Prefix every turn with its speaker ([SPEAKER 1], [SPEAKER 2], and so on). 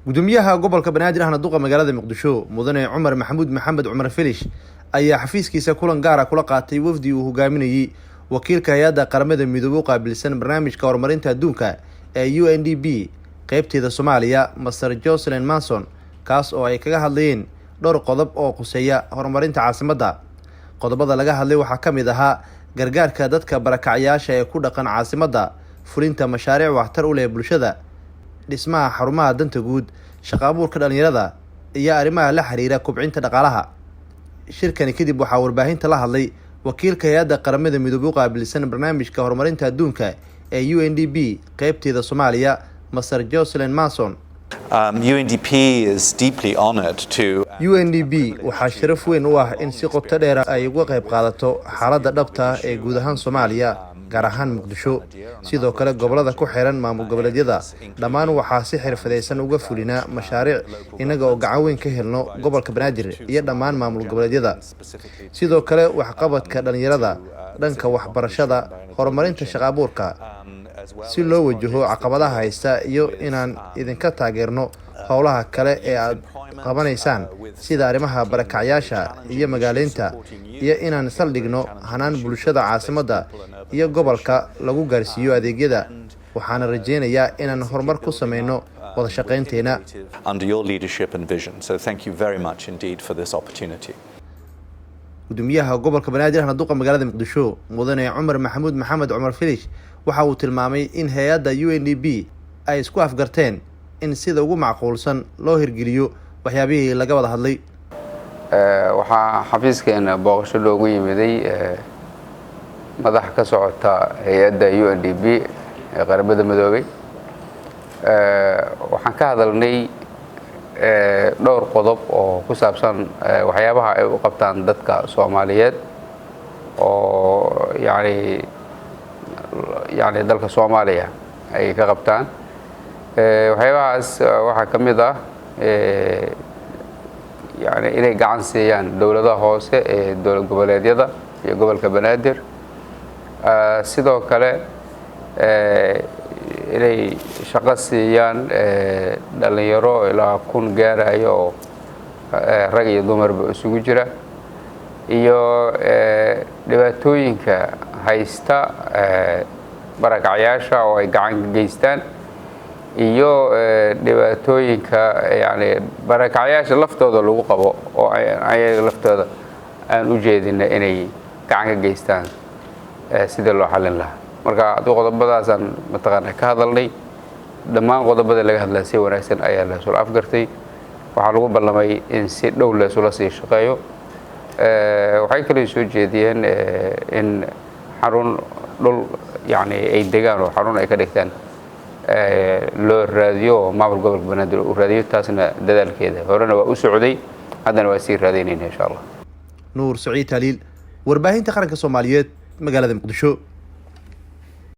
[SPEAKER 1] gudoomiyaha gobolka Banaadir ahna duqa magaalada Muqdisho mudane Cumar Maxamed Cumar Filish ayaa xafiiskiisa kulan gaar ah kula qaatay wafdi uu hogaaminayay wakiilka hay'adda qaramada midoobay qaabilsan barnaamijka horumarinta adduunka ee UNDP qaybteeda Soomaaliya Mr. Jocelyn Manson kaas oo ay kaga hadlayeen dhowr qodob oo quseeya horumarinta caasimadda. Qodobada laga hadlay waxaa ka mid ahaa gargaarka dadka barakacayaasha ee ku dhaqan caasimadda, fulinta mashaariic waxtar u leh bulshada, dhismaha xarumaha danta guud, shaqo abuurka dhalinyarada iyo arrimaha la xiriira kobcinta dhaqaalaha. Shirkani kadib waxaa warbaahinta la hadlay wakiilka hay'adda qaramada midoobay qaabilsan barnaamijka horumarinta adduunka ee UNDP qaybteeda Soomaaliya Mr. Jocelyn Manson.
[SPEAKER 2] UNDP is deeply honored to
[SPEAKER 1] UNDP waxaa sharaf weyn u ah in si qoto dheer ay uga qayb qaadato xaaladda dhabta ah ee guud ahaan Soomaaliya, gaar ahaan Muqdisho. Sidoo kale gobolada ku xiran maamul goboleedyada dhammaan waxaa si xirfadeysan uga fulinaa mashaariic inaga oo gacan weyn ka helno gobolka Banaadir iyo dhammaan maamul goboleedyada. Sidoo kale waxqabadka dhalinyarada, dhanka waxbarashada, horumarinta shaqo abuurka si loo wajaho caqabadaha haysta iyo inaan idinka taageerno howlaha kale ee aad qabanaysaan sida arrimaha barakacayaasha iyo magaaleynta iyo inaan saldhigno hanaan bulshada caasimadda iyo gobolka lagu gaarsiiyo adeegyada. waxaana rajeynayaa inaan horumar ku sameyno wada shaqeynteena.
[SPEAKER 2] under your leadership and vision. So thank you very much indeed for this opportunity.
[SPEAKER 1] gudoomiyaha gobolka Banaadir ahna duqa magaalada Muqdisho mudane Cumar Maxamed Cumar Filish waxa uu tilmaamay in hay'adda UNDP ay isku afgarteen in sida ugu macquulsan loo hirgeliyo waxyaabihii laga wada hadlay.
[SPEAKER 3] waxaa xafiiskeena booqasho loogu yimiday madax ka socota hay'adda UNDP ee qaramada midoobay. waxaan ka hadalnay dhowr qodob oo ku saabsan waxyaabaha ay u qabtaan dadka Soomaaliyeed oo yani dalka Soomaaliya ay ka qabtaan. waxyaabahaas waxaa ka mid ah inay gacan siiyaan dowladaha hoose ee dowlad goboleedyada iyo gobolka Banaadir. sidoo kale inay shaqo siiyaan dhalinyaro ilaa 1,000 gaarayo oo rag iyo dumarba isugu jira, iyo dhibaatooyinka haysta barakacayaasha oo ay gacan ka geystaan, iyo dhibaatooyinka barakacayaasha laftooda lagu qabo oo ayaga laftooda aan u jeedina inay gacan ka geystaan sidii loo xalin lahaa. marka haddii qodobadaasaan mataqaanaa ka hadalnay, dhammaan qodobada laga hadlaa si wanaagsan ayaa la isula afgartay. waxaa lagu ballamay in si dhow la isula sii shaqeeyo. waxay kale soo jeediyeen in xarun dhul ay degaan oo xarun ay ka dhigtaan loo raadiyo maamul gobolka Banaadir u raadiyo. taasna dadaalkeeda horena waa u socday, haddana waa sii raadinayna insha Allah.
[SPEAKER 1] Nuur Saciid Taliil, warbaahinta qaranka Soomaaliyeed, magaalada Muqdisho.